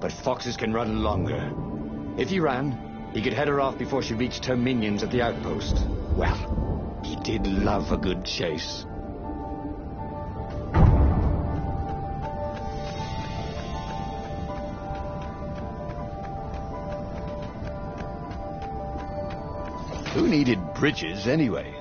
but foxes can run longer. If he ran, he could head her off before she reached her minions at the outpost. Well, he did love a good chase. Who needed bridges anyway?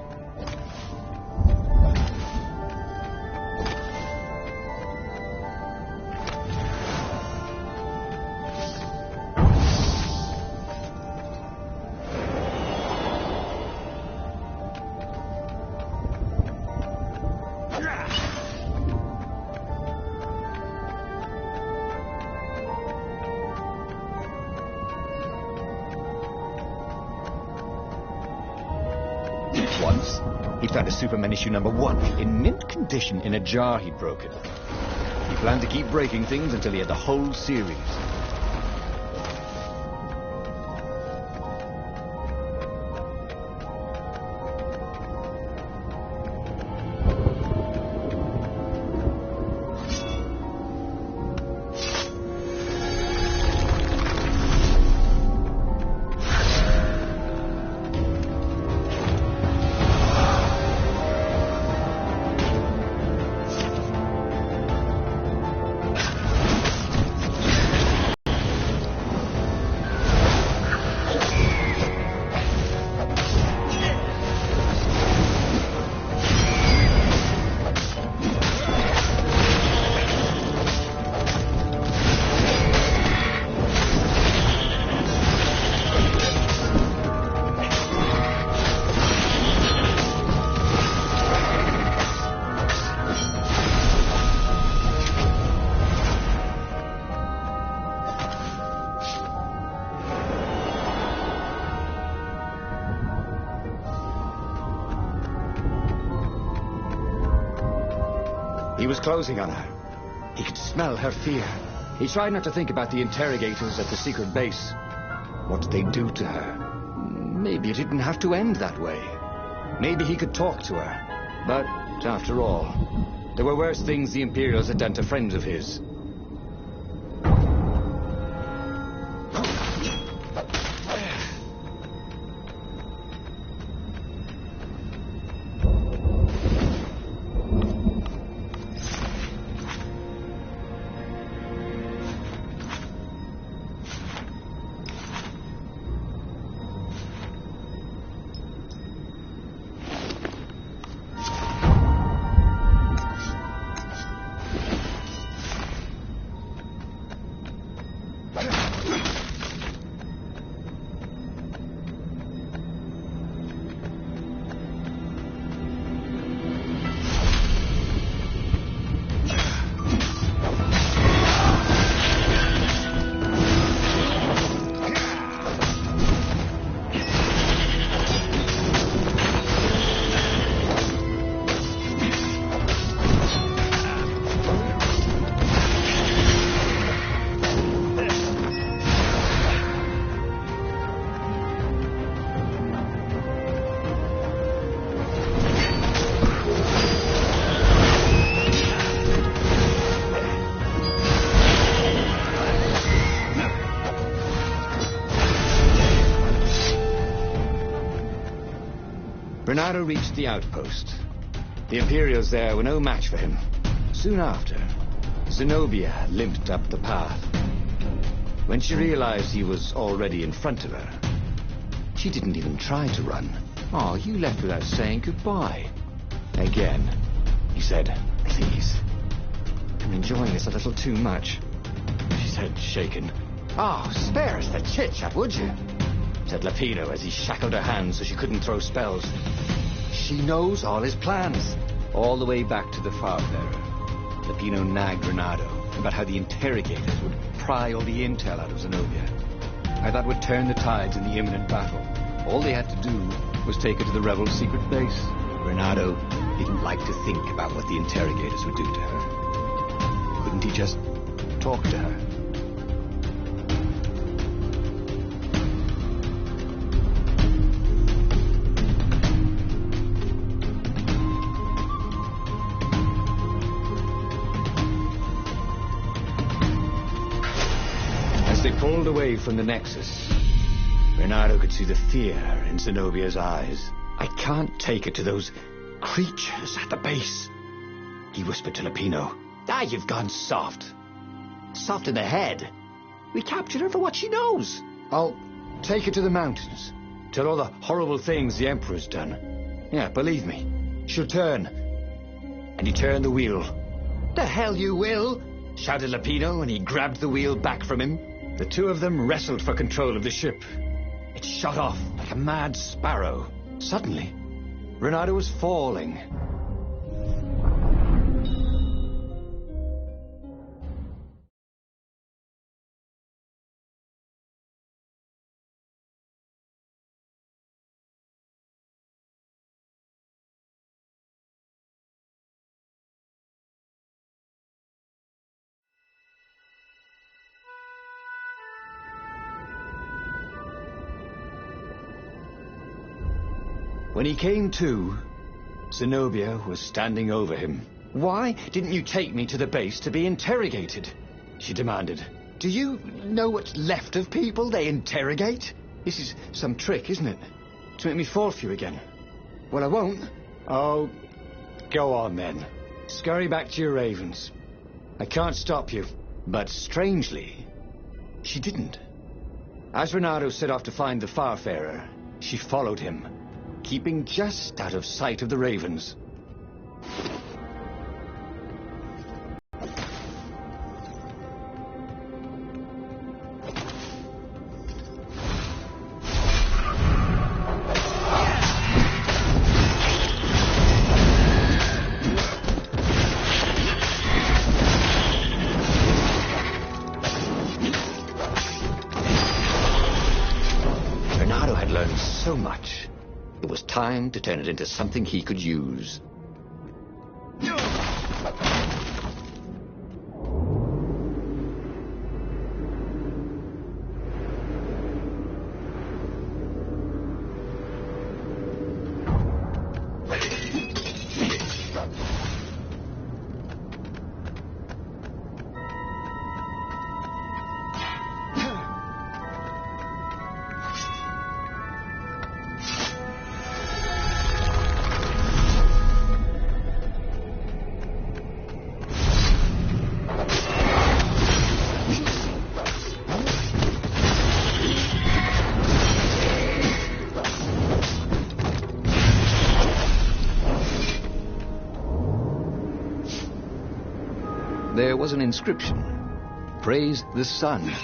Once, he found a Superman issue #1 in mint condition in a jar he'd broken. He planned to keep breaking things until he had the whole series. He was closing on her. He could smell her fear. He tried not to think about the interrogators at the secret base. What did they do to her? Maybe it didn't have to end that way. Maybe he could talk to her. But, after all, there were worse things the Imperials had done to friends of his. Bernardo reached the outpost. The Imperials there were no match for him. Soon after, Zenobia limped up the path. When she realized he was already in front of her, she didn't even try to run. "Oh, you left without saying goodbye." Again, he said, "Please, I'm enjoying this a little too much," she said, shaken. "Oh, spare us the chit-chat, would you?" said Lapino as he shackled her hands so she couldn't throw spells. She knows all his plans. All the way back to the Farbearer, Lapino nagged Renato about how the interrogators would pry all the intel out of Zenobia. How that would turn the tides in the imminent battle. All they had to do was take her to the rebels' secret base. Renato didn't like to think about what the interrogators would do to her. Couldn't he just talk to her? As they pulled away from the Nexus, Renato could see the fear in Zenobia's eyes. I can't take her to those creatures at the base, he whispered to Lupino. Ah, you've gone soft. Soft in the head. We captured her for what she knows. I'll take her to the mountains. Tell all the horrible things the Emperor's done. Yeah, believe me. She'll turn. And he turned the wheel. The hell you will, shouted Lupino, and he grabbed the wheel back from him. The two of them wrestled for control of the ship. It shot off like a mad sparrow. Suddenly, Renato was falling. When he came to, Zenobia was standing over him. Why didn't you take me to the base to be interrogated? She demanded. Do you know what's left of people they interrogate? This is some trick, isn't it? To make me fall for you again. Well, I won't. Oh, go on then. Scurry back to your ravens. I can't stop you. But strangely, she didn't. As Renato set off to find the Farfarer, she followed him, keeping just out of sight of the ravens. Renato had learned so much. It was time to turn it into something he could use. There was an inscription. Praise the sun.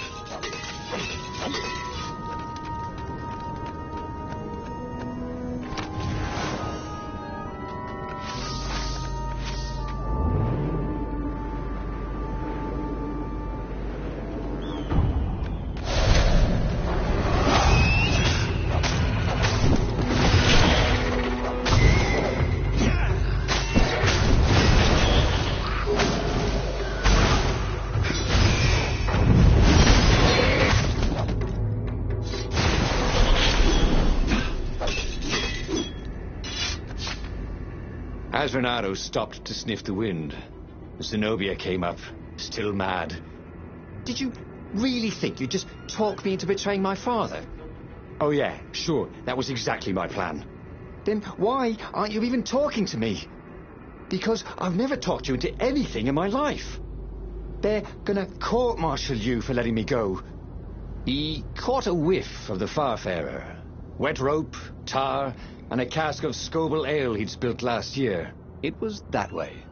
As Renato stopped to sniff the wind, Zenobia came up, still mad. Did you really think you'd just talk me into betraying my father? Oh yeah, sure, that was exactly my plan. Then why aren't you even talking to me? Because I've never talked you into anything in my life. They're gonna court-martial you for letting me go. He caught a whiff of the Farfarer. Wet rope, tar, and a cask of Scoville ale he'd spilt last year. It was that way.